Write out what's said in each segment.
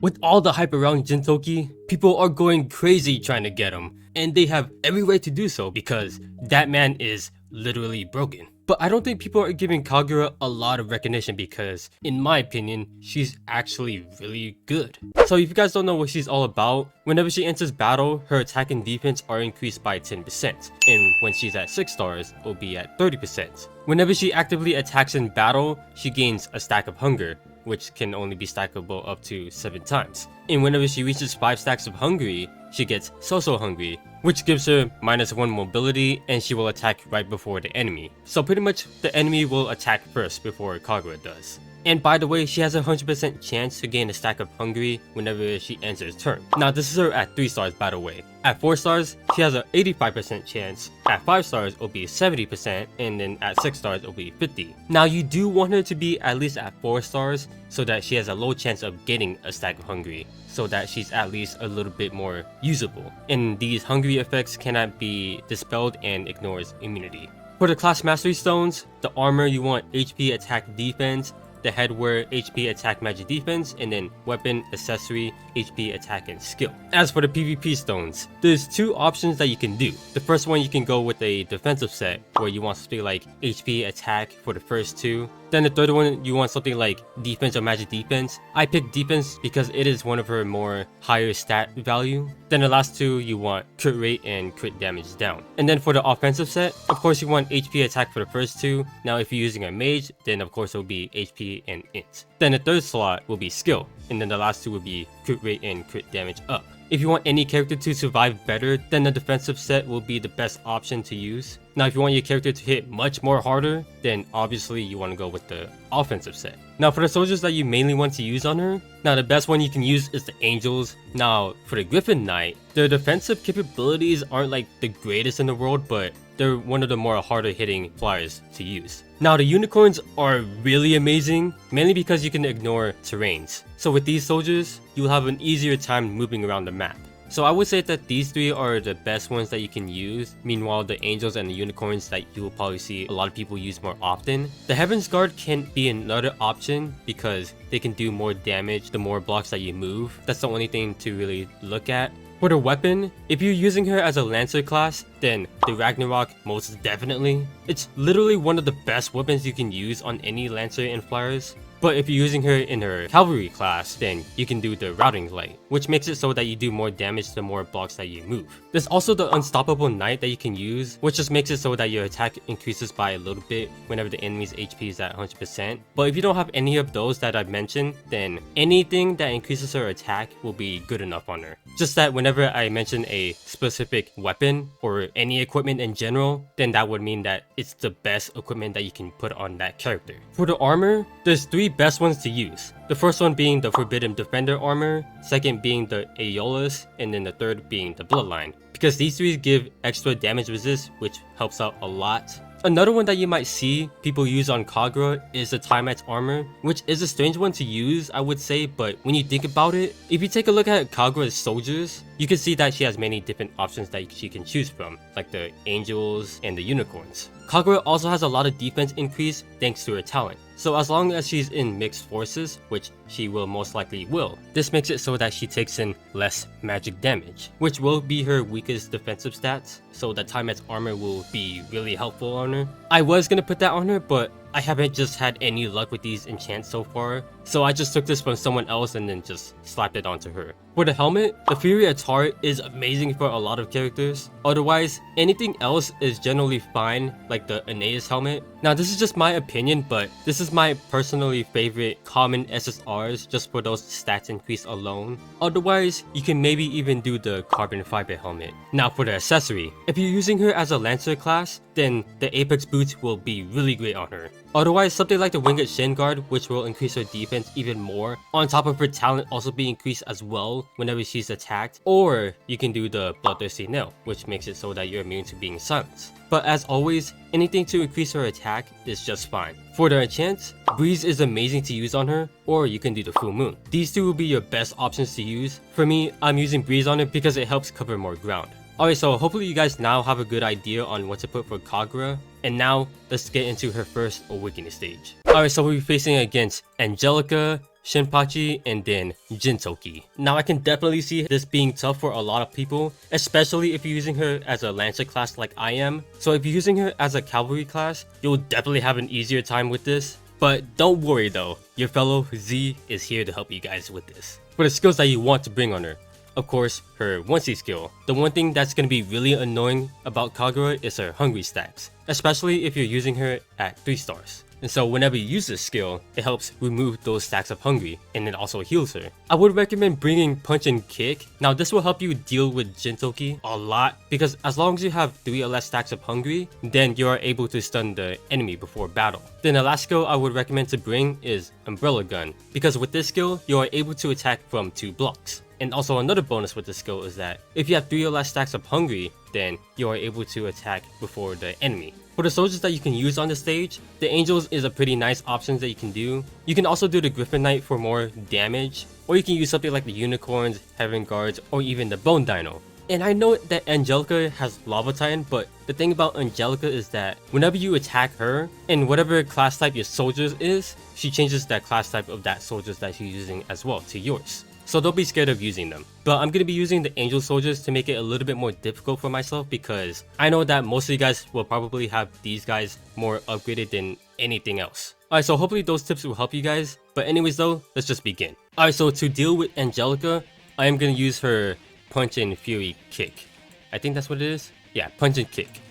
With all the hype around Jintoki, people are going crazy trying to get him, and they have every right to do so because that man is literally broken. But I don't think people are giving Kagura a lot of recognition because, in my opinion, she's actually really good. So if you guys don't know what she's all about, whenever she enters battle, her attack and defense are increased by 10%, and when she's at 6 stars, it'll be at 30%. Whenever she actively attacks in battle, she gains a stack of hunger, which can only be stackable up to 7 times. And whenever she reaches 5 stacks of hungry, she gets so hungry, which gives her -1 mobility and she will attack right before the enemy. So pretty much the enemy will attack first before Kagura does. And by the way, she has a 100% chance to gain a stack of hungry whenever she ends her turn. Now this is her at 3 stars by the way. At 4 stars, she has an 85% chance. At 5 stars, it'll be 70%, and then at 6 stars, it'll be 50. Now you do want her to be at least at 4 stars so that she has a low chance of getting a stack of hungry, so that she's at least a little bit more usable. And these hungry effects cannot be dispelled and ignores immunity. For the class mastery stones, the armor you want HP, attack, defense. The headwear, HP, attack, magic, defense, and then weapon, accessory, HP, attack, and skill. As for the PvP stones, there's 2 options that you can do. The first one, you can go with a defensive set where you want something like HP, attack for the first 2. Then the third one, you want something like defense or magic defense. I picked defense because it is one of her more higher stat value. Then the last 2, you want crit rate and crit damage down. And then for the offensive set, of course you want HP attack for the first 2. Now if you're using a mage, then of course it will be HP and int. Then the third slot will be skill. And then the last 2 will be crit rate and crit damage up. If you want any character to survive better, then the defensive set will be the best option to use. Now if you want your character to hit much more harder, then obviously you want to go with the offensive set. Now for the soldiers that you mainly want to use on her, now the best one you can use is the angels. Now for the Griffin Knight, their defensive capabilities aren't like the greatest in the world, but they're one of the more harder hitting flyers to use. Now the unicorns are really amazing, mainly because you can ignore terrains. So with these soldiers, you'll have an easier time moving around the map. So I would say that these 3 are the best ones that you can use. Meanwhile, the angels and the unicorns that you will probably see a lot of people use more often. The Heaven's Guard can be another option because they can do more damage the more blocks that you move. That's the only thing to really look at. For the weapon, if you're using her as a Lancer class, then the Ragnarok most definitely. It's literally one of the best weapons you can use on any Lancer and flyers. But if you're using her in her Cavalry class, then you can do the Routing Light, which makes it so that you do more damage the more blocks that you move. There's also the Unstoppable Knight that you can use, which just makes it so that your attack increases by a little bit whenever the enemy's HP is at 100%. But if you don't have any of those that I've mentioned, then anything that increases her attack will be good enough on her. Just that whenever I mention a specific weapon or any equipment in general, then that would mean that it's the best equipment that you can put on that character. For the armor, there's 3 best ones to use. The first one being the Forbidden Defender armor, second being the Aeolus, and then the third being the Bloodline. Because these 3 give extra damage resist, which helps out a lot. Another one that you might see people use on Kagura is the Timex armor, which is a strange one to use, I would say, but when you think about it, if you take a look at Kagura's soldiers, you can see that she has many different options that she can choose from, like the angels and the unicorns. Kagura also has a lot of defense increase thanks to her talent. So as long as she's in mixed forces, which she will most likely will, this makes it so that she takes in less magic damage, which will be her weakest defensive stats, so the Timex armor will be really helpful on her. I was gonna put that on her, but I haven't just had any luck with these enchants so far, so I just took this from someone else and then just slapped it onto her. For the helmet, the Fury Attar is amazing for a lot of characters. Otherwise, anything else is generally fine, like the Aeneas helmet. Now this is just my opinion, but this is my personally favorite common SSRs just for those stats increase alone. Otherwise, you can maybe even do the carbon fiber helmet. Now for the accessory, if you're using her as a Lancer class, then the Apex boots will be really great on her. Otherwise, something like the Winged Shin Guard, which will increase her defense even more, on top of her talent also be increased as well whenever she's attacked. Or you can do the Bloodthirsty Nail, which makes it so that you're immune to being silenced. But as always, anything to increase her attack is just fine. For the enchants, Breeze is amazing to use on her, or you can do the Full Moon. These 2 will be your best options to use. For me, I'm using Breeze on it because it helps cover more ground. Alright, so hopefully you guys now have a good idea on what to put for Kagura. And now, let's get into her first Awakening stage. Alright, so we'll be facing against Angelica, Shinpachi, and then Jintoki. Now I can definitely see this being tough for a lot of people, especially if you're using her as a Lancer class like I am. So if you're using her as a cavalry class, you'll definitely have an easier time with this. But don't worry though, your fellow Z is here to help you guys with this. For the skills that you want to bring on her, of course, her 1C skill. The one thing that's going to be really annoying about Kagura is her hungry stacks, especially if you're using her at 3 stars. And so whenever you use this skill, it helps remove those stacks of hungry, and it also heals her. I would recommend bringing punch and kick. Now this will help you deal with Jintoki a lot, because as long as you have 3 or less stacks of hungry, then you are able to stun the enemy before battle. Then the last skill I would recommend to bring is Umbrella Gun, because with this skill, you are able to attack from 2 blocks. And also another bonus with this skill is that if you have 3 or less stacks of hungry, then you are able to attack before the enemy. For the soldiers that you can use on the stage, the Angels is a pretty nice option that you can do. You can also do the Griffin Knight for more damage, or you can use something like the Unicorns, Heaven Guards, or even the Bone Dino. And I know that Angelica has Lava Titan, but the thing about Angelica is that whenever you attack her, and whatever class type your soldiers is, she changes that class type of that soldiers that she's using as well to yours. So don't be scared of using them. But I'm going to be using the Angel Soldiers to make it a little bit more difficult for myself, because I know that most of you guys will probably have these guys more upgraded than anything else. Alright, so hopefully those tips will help you guys. But anyways though, let's just begin. Alright, so to deal with Angelica, I am going to use her Punch and Fury Kick. I think that's what it is. Yeah, Punch and Kick.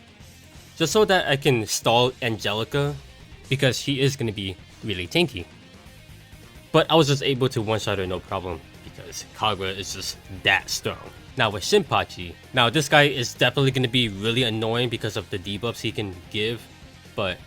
Just so that I can stall Angelica, because she is going to be really tanky. But I was just able to one-shot her no problem, because Kagura is just that strong. Now with Shinpachi, now this guy is definitely going to be really annoying because of the debuffs he can give, but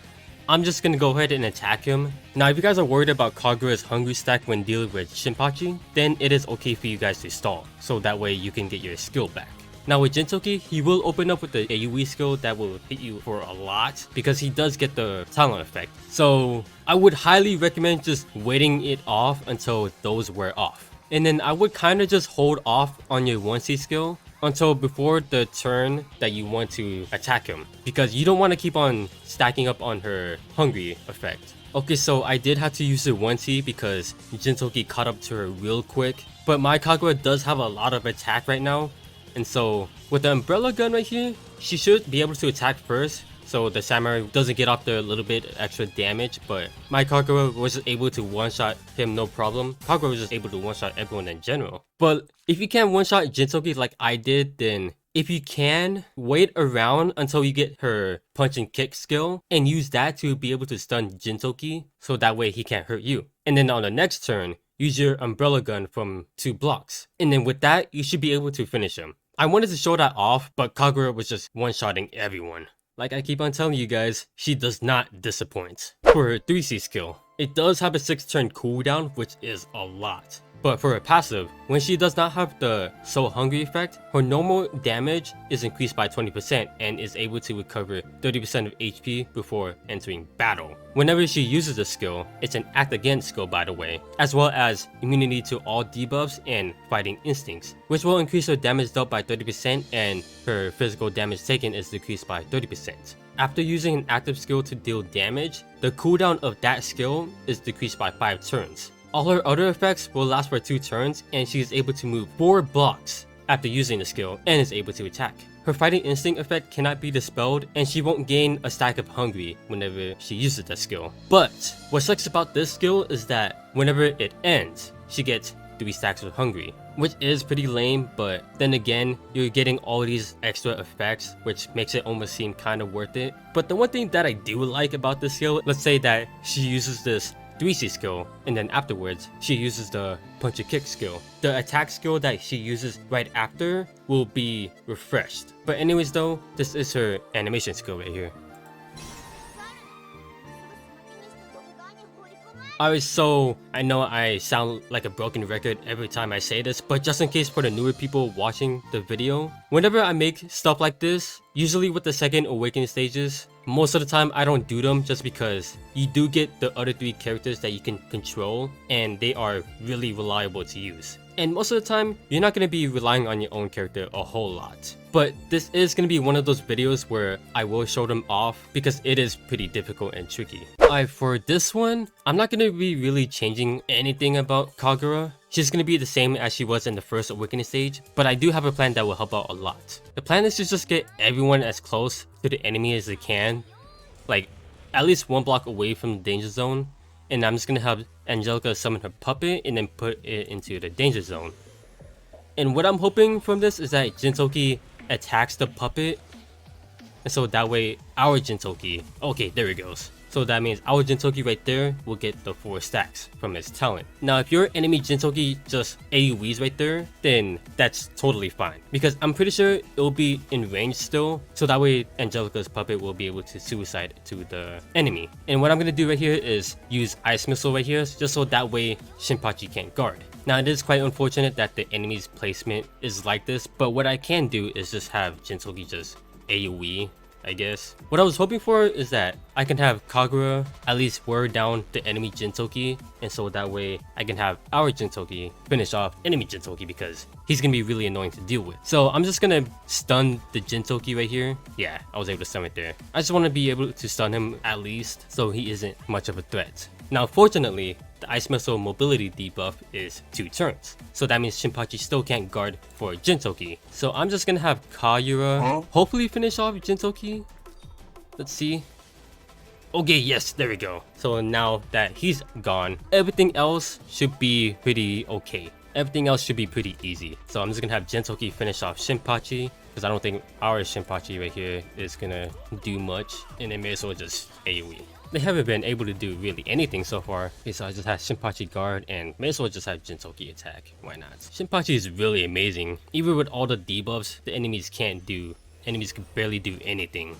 I'm just going to go ahead and attack him. Now if you guys are worried about Kagura's hungry stack when dealing with Shinpachi, then it is okay for you guys to stall, so that way you can get your skill back. Now with Jintoki, he will open up with the AoE skill that will hit you for a lot, because he does get the talent effect. So I would highly recommend just waiting it off until those wear off. And then I would kind of just hold off on your 1C skill until before the turn that you want to attack him, because you don't want to keep on stacking up on her hungry effect. Okay, so I did have to use the 1C because Jintoki caught up to her real quick, but my Kagura does have a lot of attack right now. And so with the Umbrella Gun right here, she should be able to attack first, so the Samurai doesn't get off the little bit extra damage. But my Kagura was just able to one-shot him no problem. Kagura was just able to one-shot everyone in general. But if you can't one-shot Jintoki like I did, then if you can, wait around until you get her punch and kick skill and use that to be able to stun Jintoki, so that way he can't hurt you. And then on the next turn, use your Umbrella Gun from 2 blocks. And then with that, you should be able to finish him. I wanted to show that off, but Kagura was just one-shotting everyone. Like I keep on telling you guys, she does not disappoint. For her 3C skill, it does have a 6-turn cooldown, which is a lot. But for her passive, when she does not have the So Hungry effect, her normal damage is increased by 20% and is able to recover 30% of HP before entering battle. Whenever she uses the skill, it's an act against skill by the way, as well as immunity to all debuffs and fighting instincts, which will increase her damage dealt by 30% and her physical damage taken is decreased by 30%. After using an active skill to deal damage, the cooldown of that skill is decreased by 5 turns. All her other effects will last for 2 turns, and she is able to move 4 blocks after using the skill and is able to attack. Her fighting instinct effect cannot be dispelled, and she won't gain a stack of hungry whenever she uses that skill. But what sucks about this skill is that whenever it ends, she gets 3 stacks of hungry, which is pretty lame, but then again, you're getting all these extra effects, which makes it almost seem kind of worth it. But the one thing that I do like about this skill, let's say that she uses this 3C skill, and then afterwards, she uses the punch and kick skill. The attack skill that she uses right after will be refreshed. But anyways though, this is her animation skill right here. Alright, so I know I sound like a broken record every time I say this, but just in case for the newer people watching the video, whenever I make stuff like this, usually with the second awakening stages, most of the time I don't do them just because you do get the other 3 characters that you can control and they are really reliable to use. And most of the time, you're not going to be relying on your own character a whole lot. But this is going to be one of those videos where I will show them off because it is pretty difficult and tricky. Alright, for this one, I'm not going to be really changing anything about Kagura. She's going to be the same as she was in the first awakening stage, but I do have a plan that will help out a lot. The plan is to just get everyone as close to the enemy as they can, like at least 1 block away from the danger zone, and I'm just going to have Angelica summon her puppet and then put it into the danger zone. And what I'm hoping from this is that Jintoki attacks the puppet, and so that way our Jintoki, okay, there it goes. So that means our Jintoki right there will get the 4 stacks from his talent. Now if your enemy Jintoki just AoEs right there, then that's totally fine. Because I'm pretty sure it will be in range still, so that way Angelica's puppet will be able to suicide to the enemy. And what I'm going to do right here is use Ice Missile right here, just so that way Shinpachi can't guard. Now it is quite unfortunate that the enemy's placement is like this, but what I can do is just have Jintoki just AoE, I guess. What I was hoping for is that I can have Kagura at least wear down the enemy Jintoki, and so that way I can have our Jintoki finish off enemy Jintoki because he's gonna be really annoying to deal with. So I'm just gonna stun the Jintoki right here. Yeah, I was able to stun it there. I just want to be able to stun him at least so he isn't much of a threat. Now fortunately, the Ice Missile mobility debuff is 2 turns. So that means Shinpachi still can't guard for Jintoki. So I'm just gonna have Kagura hopefully finish off Jintoki. Let's see. Okay, yes, there we go. So now that he's gone, everything else should be pretty okay. Everything else should be pretty easy. So I'm just gonna have Jintoki finish off Shinpachi, because I don't think our Shinpachi right here is gonna do much, and then may as well just AoE. They haven't been able to do really anything so far. Okay, so I just have Shinpachi guard and may as well just have Jintoki attack. Why not? Shinpachi is really amazing. Even with all the debuffs, the enemies can't do. Enemies can barely do anything.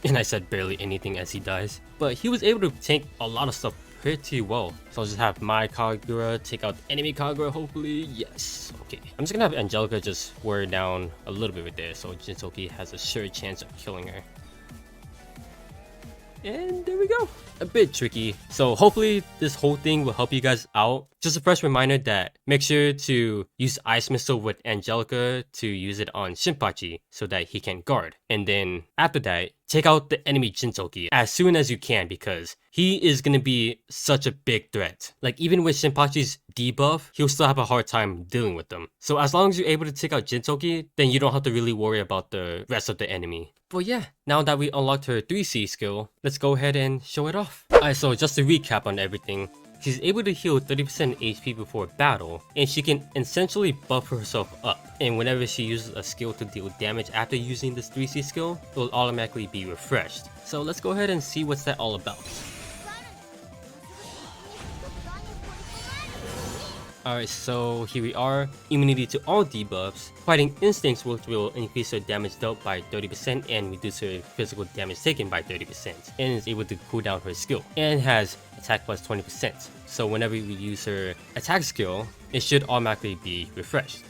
And I said barely anything as he dies. But he was able to tank a lot of stuff pretty well. So I'll just have my Kagura take out enemy Kagura, hopefully. Yes. Okay. I'm just gonna have Angelica just wear down a little bit right there so Jintoki has a sure chance of killing her. And there we go. A bit tricky. So hopefully this whole thing will help you guys out. Just a fresh reminder that make sure to use Ice Missile with Angelica to use it on Shinpachi so that he can guard. And then after that, take out the enemy Jintoki as soon as you can because he is going to be such a big threat. Like even with Shinpachi's debuff, he'll still have a hard time dealing with them. So as long as you're able to take out Jintoki, then you don't have to really worry about the rest of the enemy. But yeah, now that we unlocked her 3C skill, let's go ahead and show it off. Alright, so just to recap on everything, she's able to heal 30% HP before battle, and she can essentially buff herself up. And whenever she uses a skill to deal damage after using this 3C skill, it will automatically be refreshed. So let's go ahead and see what's that all about. Alright, so here we are. Immunity to all debuffs. Fighting Instincts will increase her damage dealt by 30% and reduce her physical damage taken by 30%. And is able to cool down her skill. And has attack plus 20%. So whenever we use her attack skill, it should automatically be refreshed.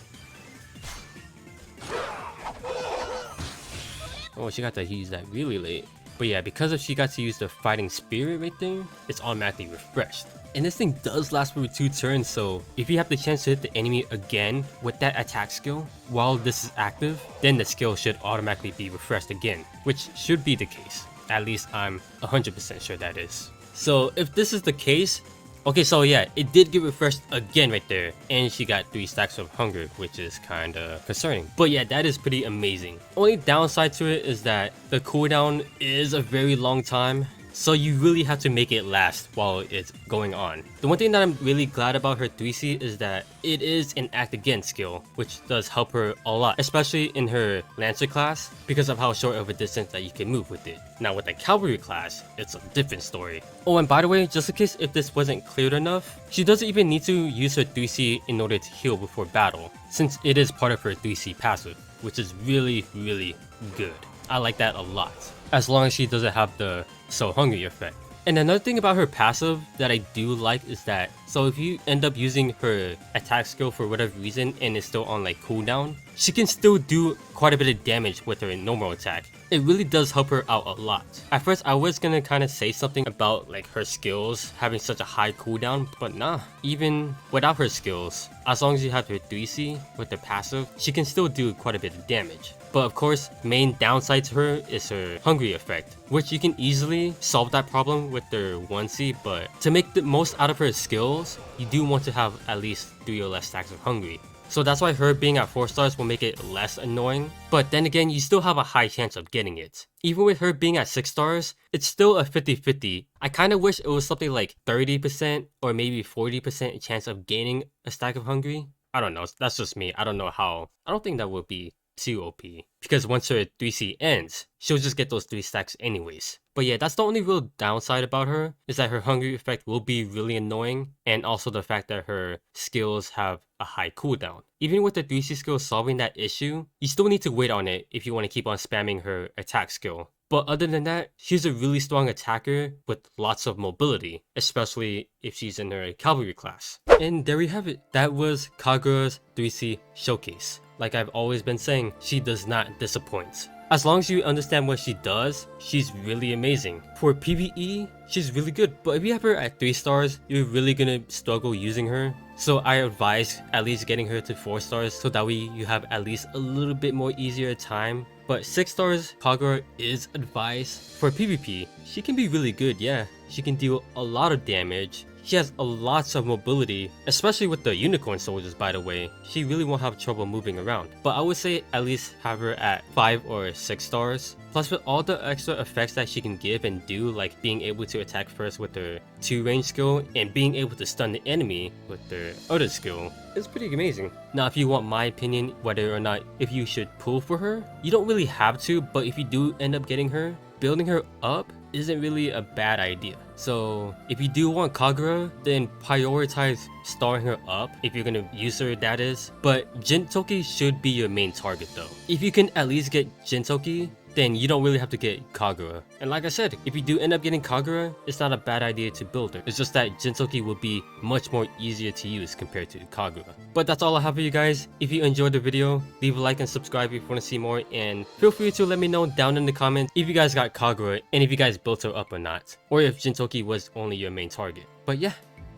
Oh, she got to use that really late. But yeah, because she got to use the Fighting Spirit right there, it's automatically refreshed. And this thing does last for 2 turns, so if you have the chance to hit the enemy again with that attack skill while this is active, then the skill should automatically be refreshed again, which should be the case. At least I'm 100% sure that is. So if this is the case, okay, so yeah, it did get refreshed again right there, and she got 3 stacks of hunger, which is kinda concerning. But yeah, that is pretty amazing. Only downside to it is that the cooldown is a very long time, so you really have to make it last while it's going on. The one thing that I'm really glad about her 3C is that it is an act again skill, which does help her a lot, especially in her Lancer class, because of how short of a distance that you can move with it. Now with the Cavalry class, it's a different story. Oh, and by the way, just in case if this wasn't clear enough, she doesn't even need to use her 3C in order to heal before battle, since it is part of her 3C passive, which is really, really good. I like that a lot, as long as she doesn't have the So Hungry effect. And another thing about her passive that I do like is that, so if you end up using her attack skill for whatever reason and it's still on like cooldown, she can still do quite a bit of damage with her normal attack. it really does help her out a lot. At first I was gonna kind of say something about like her skills having such a high cooldown, but nah, even without her skills, as long as you have her 3C with her passive, she can still do quite a bit of damage. But of course, main downside to her is her hungry effect, which you can easily solve that problem with their 1C, but to make the most out of her skills, you do want to have at least 3 or less stacks of hungry. So that's why her being at 4 stars will make it less annoying, but then again, you still have a high chance of getting it. Even with her being at 6 stars, it's still a 50-50. I kinda wish it was something like 30% or maybe 40% chance of gaining a stack of hungry. I don't know, that's just me. I don't know how. I don't think that would be too OP, because once her 3C ends, she'll just get those 3 stacks anyways. But yeah, that's the only real downside about her, is that her hungry effect will be really annoying, and also the fact that her skills have a high cooldown. Even with the 3C skill solving that issue, you still need to wait on it if you want to keep on spamming her attack skill. But other than that, she's a really strong attacker with lots of mobility, especially if she's in her cavalry class. And there we have it. That was Kagura's 3C showcase. Like I've always been saying, she does not disappoint. As long as you understand what she does, she's really amazing. For PvE, she's really good, but if you have her at 3 stars, you're really gonna struggle using her. So I advise at least getting her to 4 stars so that way you have at least a little bit more easier time. But 6 stars, Kagura is advised. For PvP, she can be really good, yeah. She can deal a lot of damage. She has a lots of mobility, especially with the unicorn soldiers, by the way. She really won't have trouble moving around. But I would say at least have her at 5 or 6 stars. Plus with all the extra effects that she can give and do, like being able to attack first with her 2 range skill and being able to stun the enemy with their other skill, it's pretty amazing. Now if you want my opinion whether or not if you should pull for her, you don't really have to, but if you do end up getting her, building her up isn't really a bad idea. So if you do want Kagura, then prioritize starring her up if you're gonna use her, that is. But Jintoki should be your main target though. If you can at least get Jintoki, then you don't really have to get Kagura. And like I said, if you do end up getting Kagura, it's not a bad idea to build her. It's just that Jintoki will be much more easier to use compared to Kagura. But that's all I have for you guys. If you enjoyed the video, leave a like and subscribe if you want to see more, and feel free to let me know down in the comments if you guys got Kagura and if you guys built her up or not, or if Jintoki was only your main target. But yeah,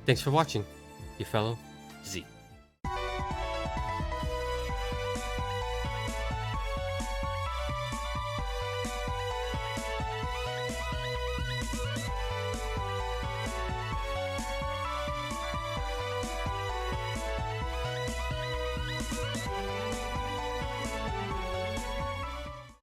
thanks for watching. Your fellow Z.